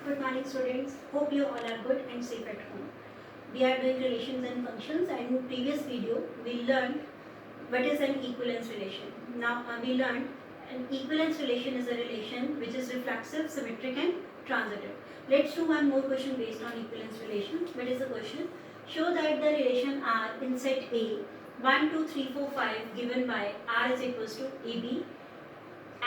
Good morning students. Hope you all are good and safe at home. We are doing relations and functions, and in previous video we learned what is an equivalence relation. Now we learned an equivalence relation is a relation which is reflexive, symmetric and transitive. Let's do one more question based on equivalence relation. What is the question? Show that the relation R in set A 1, 2, 3, 4, 5 given by R is equals to AB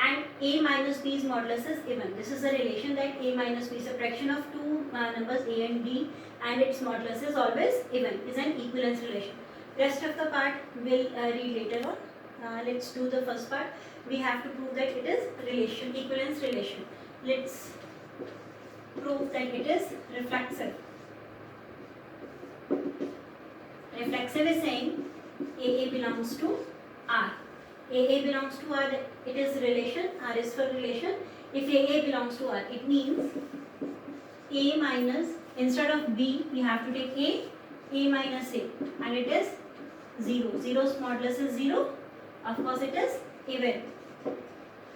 and A minus B's modulus is even. This is a relation that A minus B is a fraction of two numbers A and B and its modulus is always even. Is an equivalence relation. Rest of the part we'll read later on. Let's do the first part. We have to prove that it is relation, equivalence relation. Let's prove that it is reflexive. Reflexive is saying AA belongs to R. AA belongs to R, it is relation, R is for relation. If AA belongs to R, it means A minus, instead of B, we have to take A minus A, and it is 0. 0's modulus is 0, of course it is even.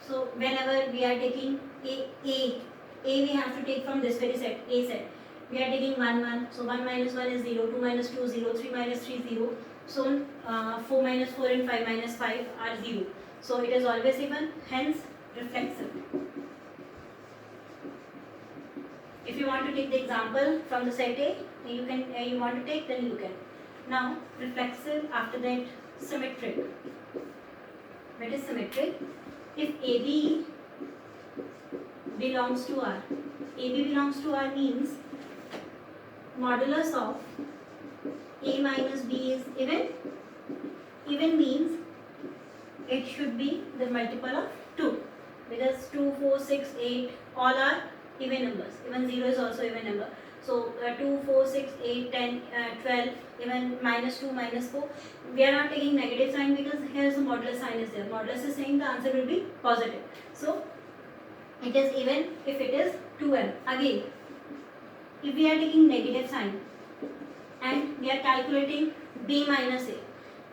So whenever we are taking A we have to take from this very set, A set. We are taking 1, 1, so 1 minus 1 is 0, 2 minus 2 0, 3 minus 3 0. So 4 minus 4 and 5 minus 5 are 0. So it is always even, hence reflexive. If you want to take the example from the set A, you want to take, then you can. Now reflexive, after that symmetric. What is symmetric? If AB belongs to R, AB belongs to R means modulus of A minus B is even. Even means it should be the multiple of 2, because 2, 4, 6, 8 all are even numbers. Even 0 is also even number. So 2, 4, 6, 8, 10, 12, even minus 2, minus 4. We are not taking negative sign because here is the modulus sign is there. Modulus is saying the answer will be positive. So it is even if it is 2m. Again, if we are taking negative sign and we are calculating B minus A,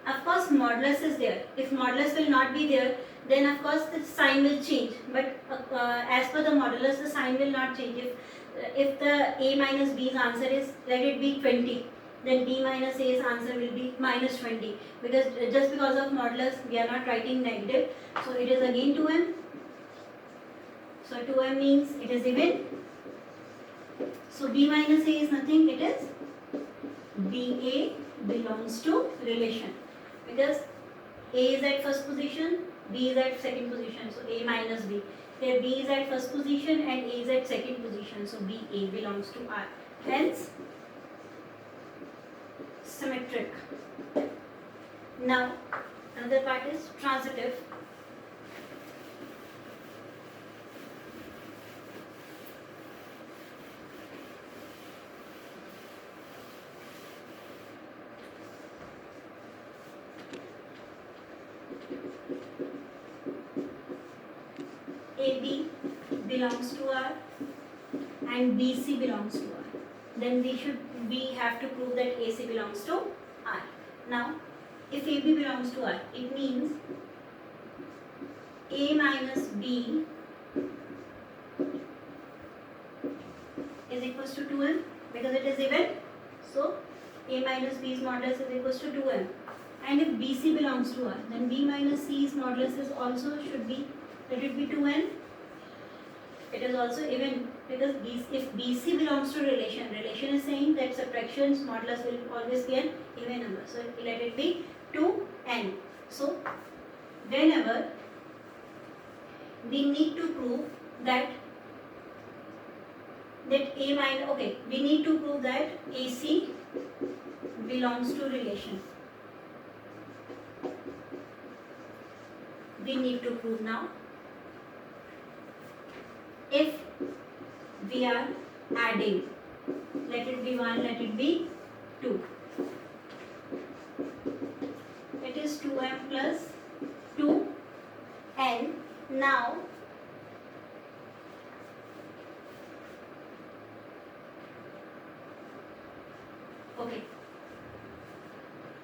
of course modulus is there. If modulus will not be there, then of course the sign will change. But as per the modulus, the sign will not change. If the A minus B's answer is, let it be 20, then B minus A's answer will be minus 20. Because just because of modulus, we are not writing negative. So it is again 2m. So 2m means it is even. So B minus A is nothing, it is BA belongs to relation, because A is at first position, B is at second position, so A minus B. Here B is at first position and A is at second position, so BA belongs to R. Hence, symmetric. Now, another part is transitive. AB belongs to R and BC belongs to R. Then we have to prove that AC belongs to R. Now, if AB belongs to R, it means A minus B is equals to 2m, because it is even. So A minus B's modulus is equals to 2m. And if BC belongs to R, then B minus C's modulus is also should be, let it be 2n. It is also even, because if BC belongs to relation is saying that subtraction's modulus will always be an even number. So let it be 2n. So whenever we need to prove that A minus, okay, we need to prove that AC belongs to relation. We need to prove now. If we are adding, let it be 1, let it be 2. It is 2m plus 2n. Now, okay.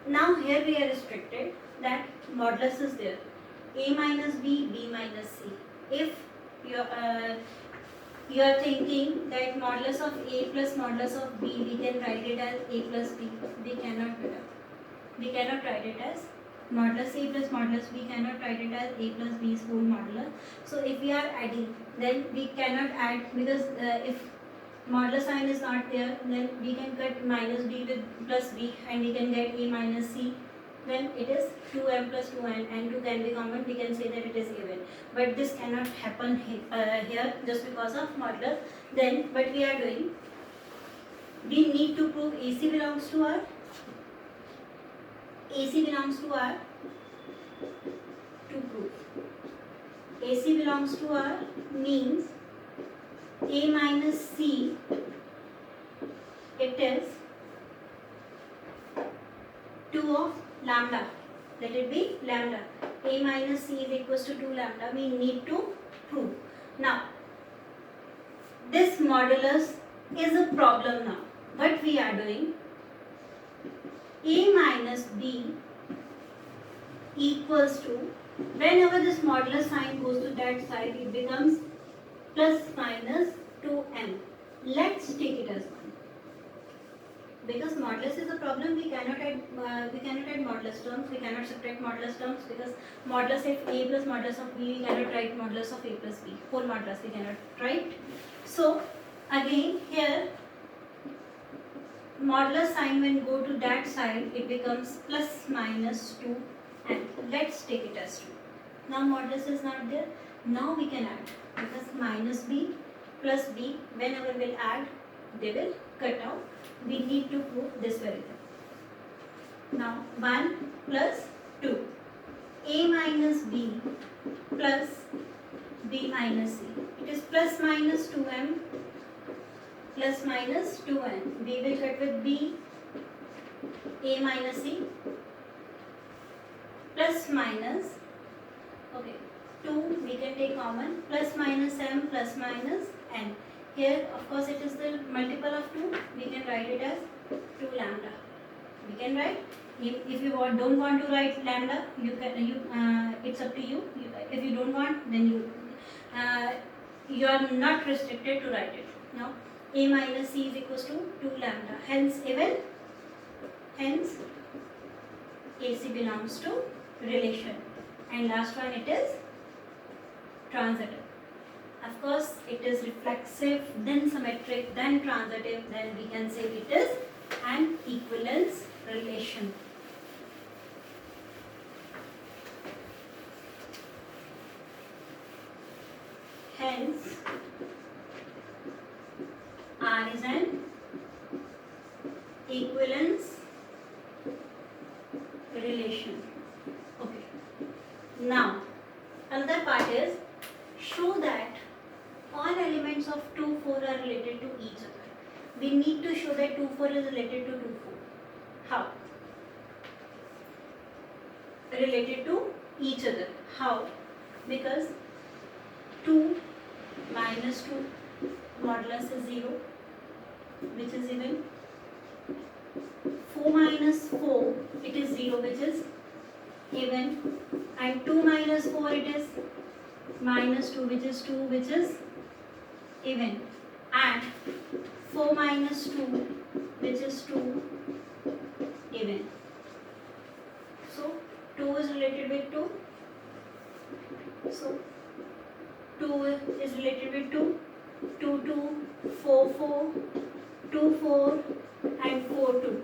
Now here we are restricted that modulus is there. A minus B, B minus C. If your you are thinking that modulus of A plus modulus of B, we can write it as A plus B. We cannot do that. We cannot write it as modulus A plus modulus B, cannot write it as A plus B's whole modulus. So if we are adding, then we cannot add, because if modulus sign is not there, then we can cut minus B with plus B and we can get A minus C. Then it is 2m plus 2n, and 2 can be common, we can say that it is even. But this cannot happen here just because of modulus. Then what we are doing, we need to prove AC belongs to R. AC belongs to R. To prove AC belongs to R means A minus C, it is 2 of lambda. Let it be lambda. A minus C is equals to 2 lambda. We need to prove. Now, this modulus is a problem now. What we are doing, A minus B equals to, whenever this modulus sign goes to that side, it becomes plus minus 2m. Let's take it as 1. Because modulus is a problem, we cannot add modulus terms, we cannot subtract modulus terms, because modulus of A plus modulus of B, we cannot write modulus of A plus B. Whole modulus we cannot write. So again here, modulus sign when go to that side, it becomes plus minus 2, and let's take it as 2. Now modulus is not there. Now we can add, because minus B plus B, whenever we'll add, they will cut out. We need to prove this very thing. Now 1 plus 2, A minus B plus B minus C. It is plus minus 2m plus minus 2n. B will cut with B, A minus C, plus minus, okay, 2 we can take common, plus minus m plus minus n. Here of course it is the multiple of 2, we can write it as 2 lambda. We can write, if you don't want to write lambda, you can, it's up to you. If you don't want, then you are not restricted to write it. Now A minus C is equals to 2 lambda, hence even, hence AC belongs to relation. And last one, it is transitive. Of course, it is reflexive, then symmetric, then transitive, then we can say it is an equivalence relation. Hence, R is an equivalence relation. Okay. Now, another part is show that all elements of 2, 4 are related to each other. We need to show that 2, 4 is related to 2, 4. How? Related to each other. How? Because 2 minus 2 modulus is 0, which is even. 4 minus 4, it is 0, which is even. And 2 minus 4, it is minus 2, which is 2, which is even. And 4 minus 2, which is 2, even. So 2 is related with 2. So 2 is related with 2. 2, 2, 4, 4, 2, 4, and 4, 2.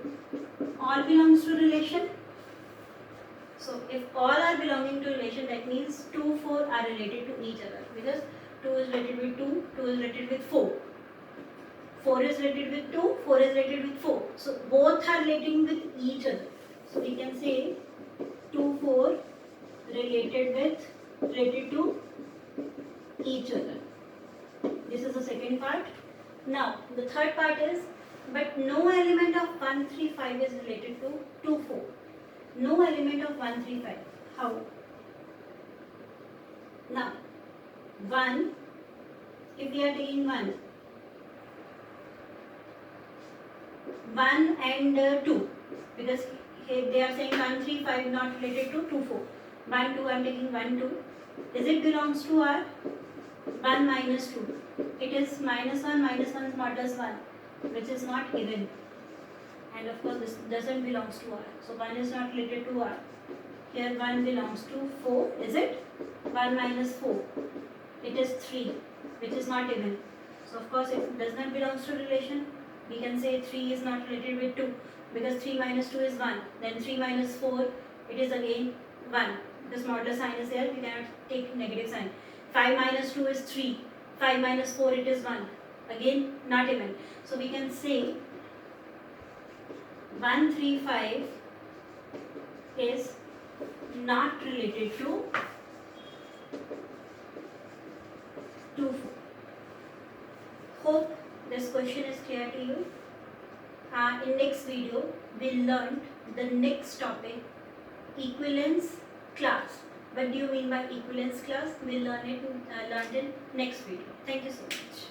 All belongs to relation. So if all are belonging to relation, that means 2, 4 are related to each other, because 2 is related with 2, 2 is related with 4. 4 is related with 2, 4 is related with 4. So both are relating with each other. So we can say 2, 4 related to each other. This is the second part. Now the third part is, but no element of 1, 3, 5 is related to 2, 4. No element of 1, 3, 5. How? Now 1, if we are taking 1 and 2, because they are saying 1, 3, 5 not related to 2, 4. 1, 2, I am taking 1, 2. Is it belongs to R? 1 minus 2. it is -1 is modulus 1, which is not even. And of course this doesn't belongs to R. So 1 is not related to R. Here 1 belongs to 4, is it? 1 minus 4, it is 3, which is not even. So of course it does not belongs to relation. We can say 3 is not related with 2, because 3 minus 2 is 1. Then 3 minus 4, it is again 1. This modulus sign is there, we cannot take negative sign. 5 minus 2 is 3. 5 minus 4, it is 1. Again, not even. So we can say 135 is not related to 2, 4. Hope this question is clear to you. In next video, we'll learn the next topic, equivalence class. What do you mean by equivalence class? We'll learn it in next video. Thank you so much.